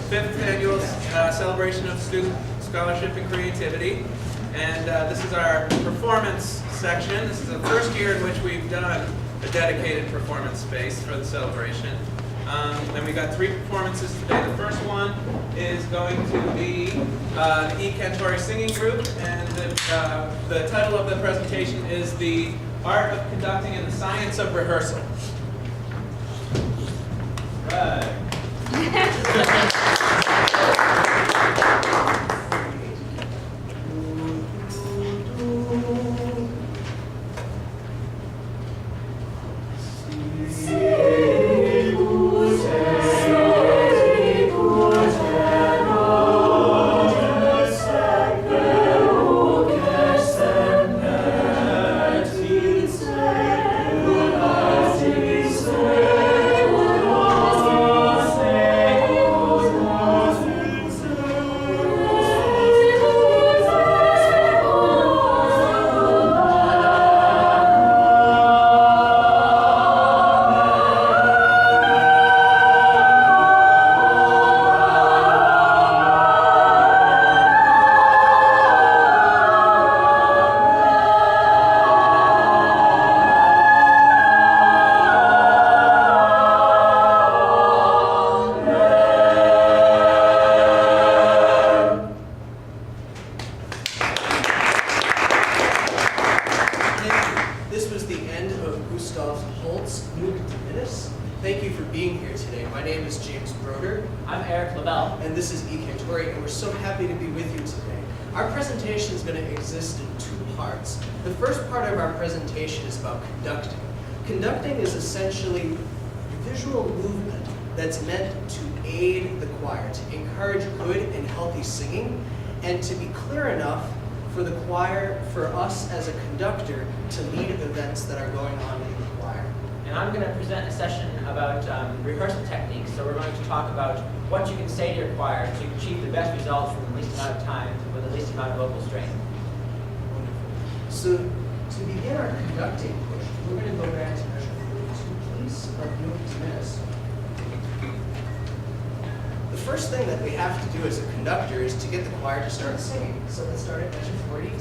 5th annual celebration of student scholarship and creativity. And this is our performance section. This is the first year in which we've done a dedicated performance space for the celebration. And we got 3 performances today. The first one is going to be the Cantori singing group, and the title of the presentation is The Art of Conducting and the Science of Rehearsal. Right. Thank you for being here today. My name is Brodeur. I'm Eric Lebel. And this is Cantori, and we're so happy to be with you today. Our presentation is going to exist in 2 parts. The first part of our presentation is about conducting. Conducting is essentially visual movement that's meant to aid the choir, to encourage good and healthy singing, and to be clear enough for the choir, for us as a conductor, to lead events that are going on in the choir. And I'm going to present a session about rehearsal techniques. So we're going to talk about what you can say to your choir to achieve the best results in the least amount of time with the least amount of vocal strain. Wonderful. So to begin our conducting portion, we're going to go back to measure 42, please, of notes minutes. The first thing that we have to do as a conductor is to get the choir to start singing. So let's start at measure 42.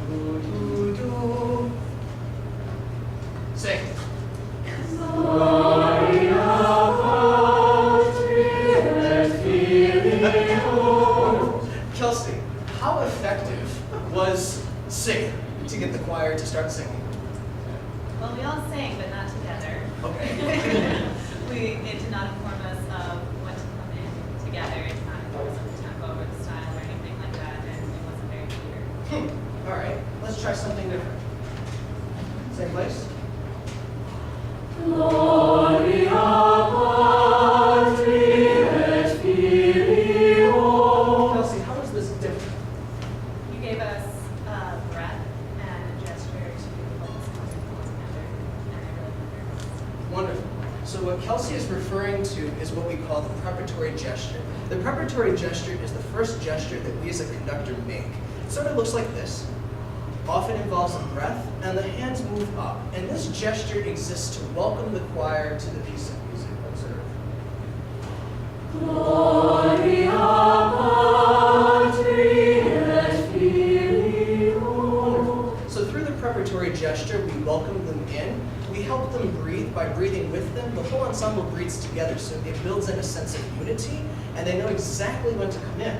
Do, do, do. Sing. Kelsey, how effective was singing to get the choir to start singing? Well, we all sang, but not together. Okay. It did not inform us of when to come in together. It's not informed us of the tempo or the style or anything like that, and it wasn't very clear. All right, let's try something different. Same place. Gloria Patri et Filio. Kelsey, how is this different? You gave us a breath and a gesture to focus on together, and I really wondered. Wonderful. So what Kelsey is referring to is what we call the preparatory gesture. The preparatory gesture is the first gesture that we as a conductor make. It sort of looks like this. Often involves a breath, and the hands move up. And this gesture exists to welcome the choir to the piece of music. Observe. Gloria Patri et Filio. So through the preparatory gesture, we welcome them in. We help them breathe by breathing with them. The whole ensemble breathes together, so it builds in a sense of unity, and they know exactly when to come in.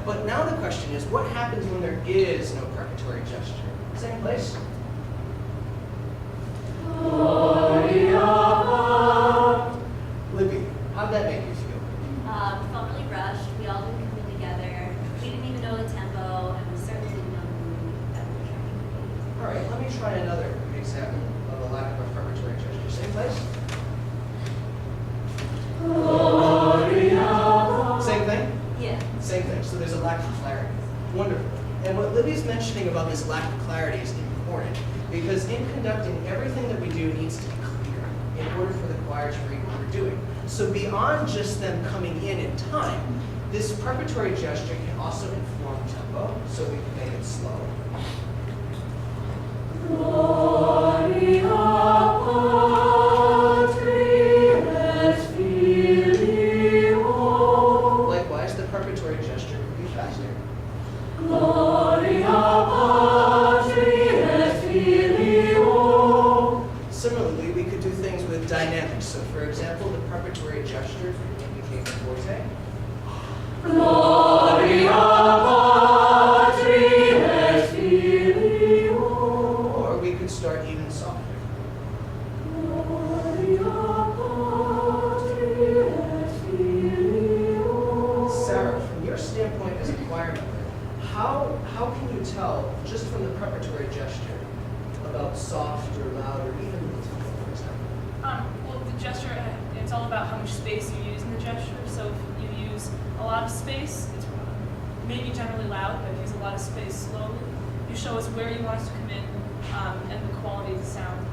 But now the question is, what happens when there is no preparatory gesture? Same place. Libby, how'd that make you feel? We felt really rushed. We all didn't come in together. We didn't even know the tempo, and we certainly didn't know the mood that we were trying to create. All right, let me try another example of a lack of a preparatory gesture. Same place? Same thing? Yeah. Same thing. So there's a lack of clarity. Wonderful. And what Libby's mentioning about this lack of clarity is important, because in conducting, everything that we do needs to be clear in order for the choir to read what we're doing. So beyond just them coming in time, this preparatory gesture can also inform tempo, so we can make it slow. Gloria Patri et Filio. gestures would indicate forte. Gloria Patri et Filio. Or we could start even softer. Gloria Patri et Filio. Sarah, from your standpoint as a choir member, how can you tell, just from the preparatory gesture, about soft or loud or even the tempo, for example? Well, the gesture, it's all about how much space you use in the gesture. So if you use a lot of space, it's maybe generally loud, but if you use a lot of space slowly, you show us where you want us to come in and the quality of the sound.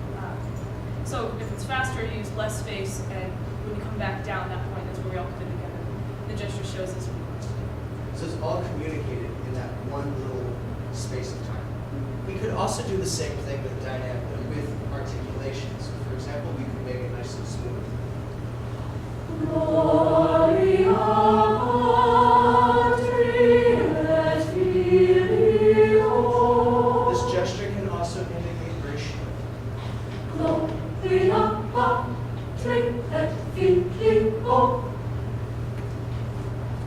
So if it's faster, you use less space, and when you come back down, that point is where we all come in together. The gesture shows us what we want to do. So it's all communicated in that one little space of time. We could also do the same thing with articulation. So for example, we could make it nice and smooth. Gloria Patri et Filio. This gesture can also indicate very short. Gloria Patri et Filio.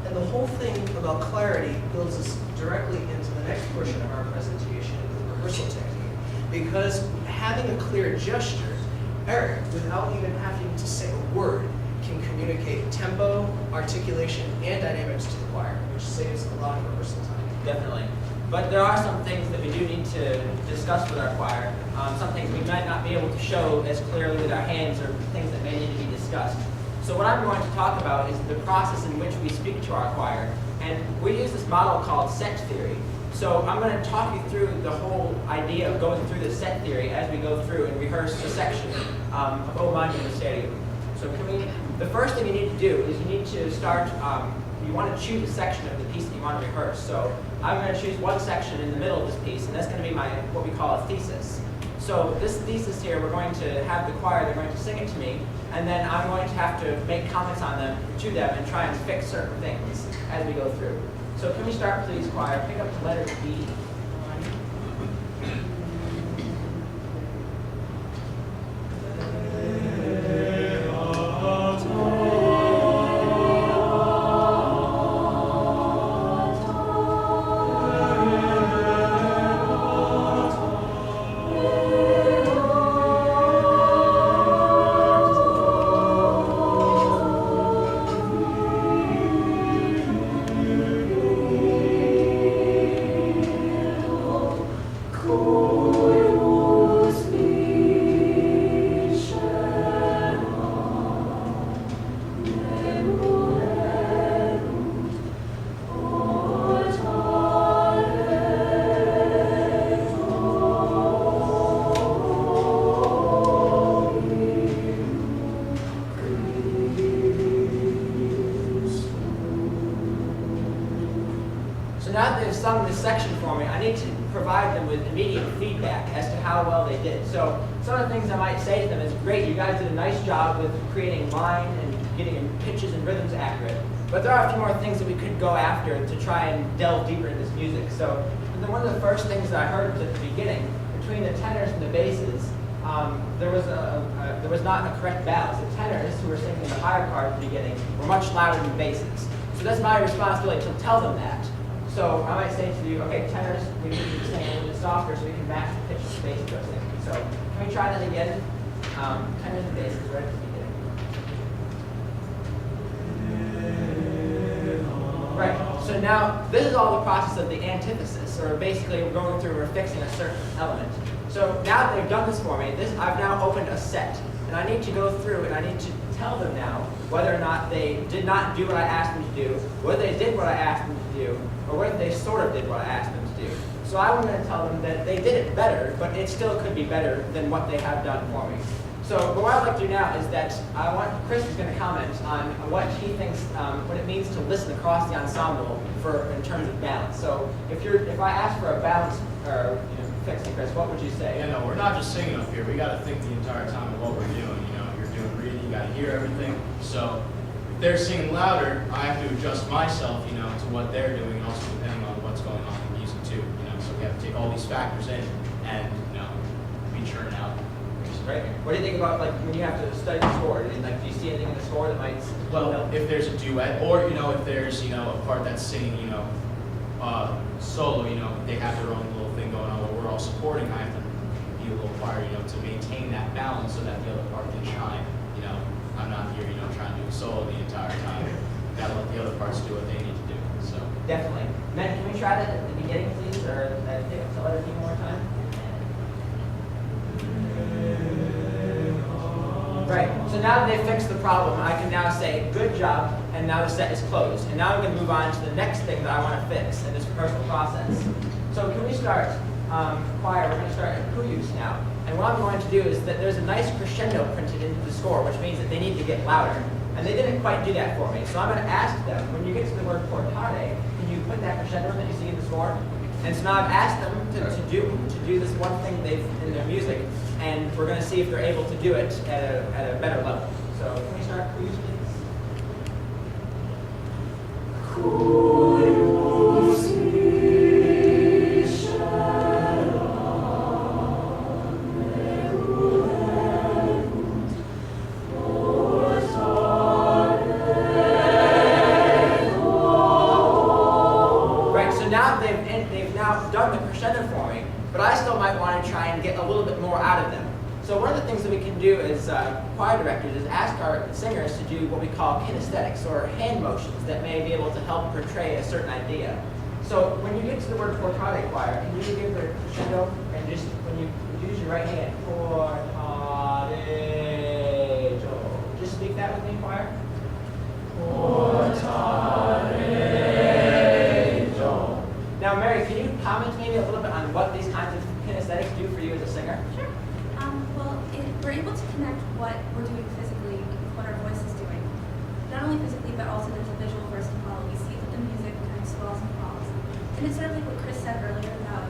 And the whole thing about clarity builds us directly into the next portion of our presentation, the rehearsal technique. Because having a clear gesture, Eric, without even having to say a word, can communicate tempo, articulation, and dynamics to the choir, which saves a lot of rehearsal time. Definitely. But there are some things that we do need to discuss with our choir. Some things we might not be able to show as clearly with our hands, or things that may need to be discussed. So what I'm going to talk about is the process in which we speak to our choir. And we use this model called set theory. So I'm going to talk you through the whole idea of going through the set theory as we go through and rehearse the section of O Magnum Mysterium. So the first thing you need to do is you need to start, you want to choose a section of the piece that you want to rehearse. So I'm going to choose one section in the middle of this piece, and that's going to be what we call a thesis. So this thesis here, we're going to have the choir, they're going to sing it to me, and then I'm going to have to make comments on them, to them, and try and fix certain things as we go through. So can we start, please, choir? Pick up the letter B. Now that they've sung this section for me, I need to provide them with immediate feedback as to how well they did. So some of the things I might say to them is, great, you guys did a nice job with creating line and getting pitches and rhythms accurate. But there are a few more things that we could go after to try and delve deeper into this music. So one of the first things that I heard was at the beginning, between the tenors and the basses, there was not a correct balance. The tenors, who were singing the higher part at the beginning, were much louder than basses. So that's my responsibility to tell them that. So I might say to you, okay, tenors, we need you to sing a little bit softer so we can match the pitch of the basses they're singing. So can we try that again? Tenors and basses right at the beginning. Right, so now this is all the process of the antithesis, or basically we're going through and we're fixing a certain element. So now that they've done this for me, I've now opened a set, and I need to go through and I need to tell them now whether or not they did not do what I asked them to do, whether they did what I asked them to do, or whether they sort of did what I asked them to do. So I'm going to tell them that they did it better, but it still could be better than what they have done for me. So what I'd like to do now is that Chris is going to comment on what he thinks, what it means to listen across the ensemble in terms of balance. So if I ask for a balance or fixing, Chris, what would you say? Yeah, no, we're not just singing up here. We got to think the entire time of what we're doing. You're doing reading, you got to hear everything. So if they're singing louder, I have to adjust myself, to what they're doing, also depending on what's going on in the music too. So we have to take all these factors in and, be churning out. right? What do you think about like when you have to study the score? And like, do you see anything in the score that might Well, help? if there's a duet, or if there's a part that's singing, solo, they have their own little thing going on where we're all supporting. I have to be a little choir, to maintain that balance so that the other part can shine. I'm not here, trying to do a solo the entire time. Gotta let the other parts do what they need to do. So Definitely. Men, can we try that at the beginning, please, or the other team one more time? Right. So now that they fixed the problem, I can now say, good job, and now the set is closed. And now I'm going to move on to the next thing that I want to fix in this rehearsal process. So can we start, choir, we're going to start at Kuyus now. And what I'm going to do is that there's a nice crescendo printed into the score, which means that they need to get louder. And they didn't quite do that for me. So I'm going to ask them, when you get to the word portare, can you put that crescendo that you see in the score? And so now I've asked them to do this one thing in their music, and we're going to see if they're able to do it at a better level. So can we start, please? Right, so now they've now done the crescendo for me, but I still might want to try and get a little bit more out of them. So one of the things that we can do as choir directors is ask our singers to do what we call kinesthetics, or hand motions that may be able to help portray a certain idea. So when you get to the word portare, choir, can you give the crescendo, and just when you use your right hand, portarejo. Just speak that with me, choir. Portarejo. Now, Mary, can you comment maybe a little bit on what these kinds of kinesthetics do for you as a singer? Sure. We're able to connect what we're doing physically with what our voice is doing. Not only physically, but also there's a visual verse to follow. We see that the music kind of swells and falls. And it's sort of like what Chris said earlier about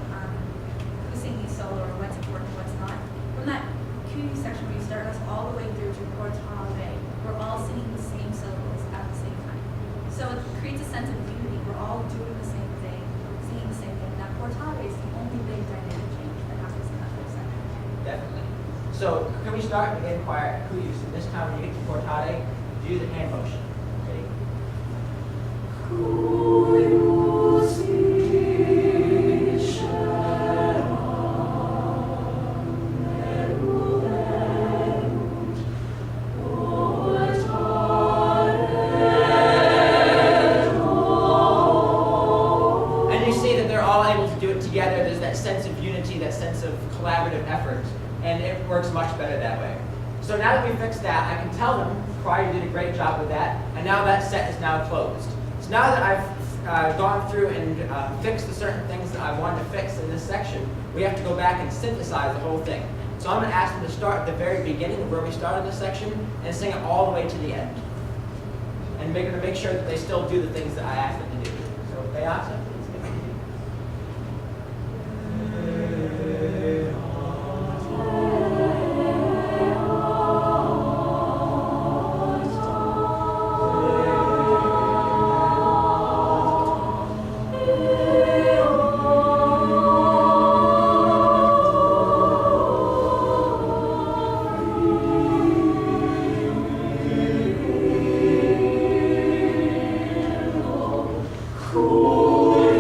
who's singing solo or what's important, what's not. From that Q section where you start us all the way through to portare, we're all singing the same syllables at the same time. So it creates a sense of unity. We're all doing the same thing, singing the same thing. And that portare is the only big dynamic change that happens in that whole section. Definitely. So can we start again, choir, Kuyus, and this time when you get to portare, do the hand motion. Ready? And you see that they're all able to do it together. There's that sense of unity, that sense of collaborative effort. And it works much better that way. So now that we fixed that, I can tell them, choir, you did a great job with that, and now that set is now closed. So now that I've gone through and fixed the certain things that I wanted to fix in this section, we have to go back and synthesize the whole thing. So I'm going to ask them to start at the very beginning of where we started this section and sing it all the way to the end. And we're going to make sure that they still do the things that I asked them to do. So, Beata, please. Cool.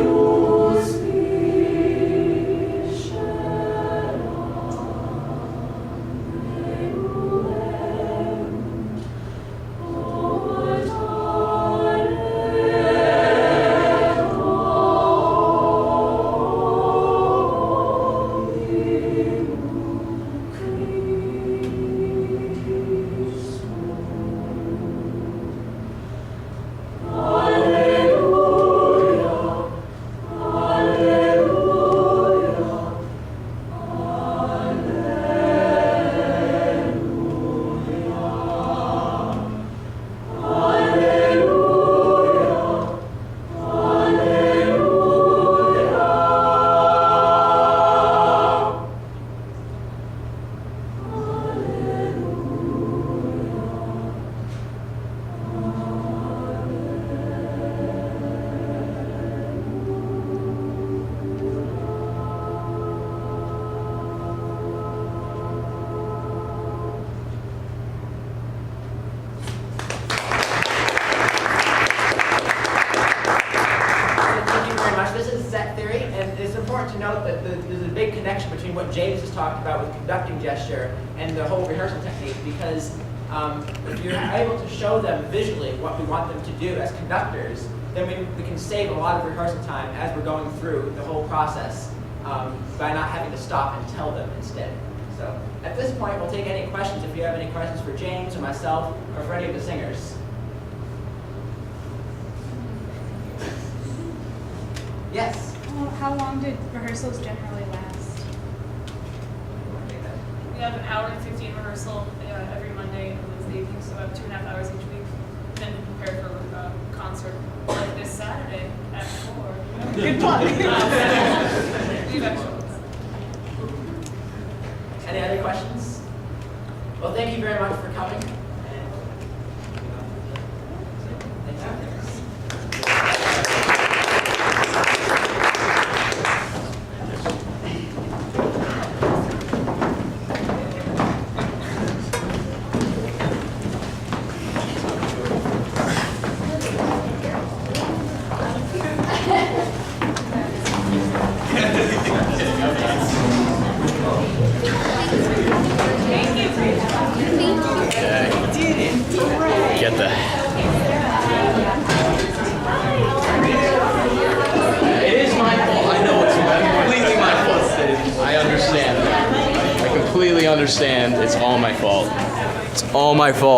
between what James has talked about with conducting gesture and the whole rehearsal technique, because if you're able to show them visually what we want them to do as conductors, then we can save a lot of rehearsal time as we're going through the whole process by not having to stop and tell them instead. So at this point, we'll take any questions if you have any questions for James or myself or for any of the singers. Yes? Well, how long did rehearsals generally last? We have an hour and 15 rehearsal every Monday and Wednesday evening, so about 2.5 hours each week. Then we prepare for a concert like this Saturday at 4. Good plug. We've actually. Any other questions? Well, thank you very much for coming. Get the. It is my fault. I know it's completely my fault. I understand. I completely understand. It's all my fault. It's all my fault.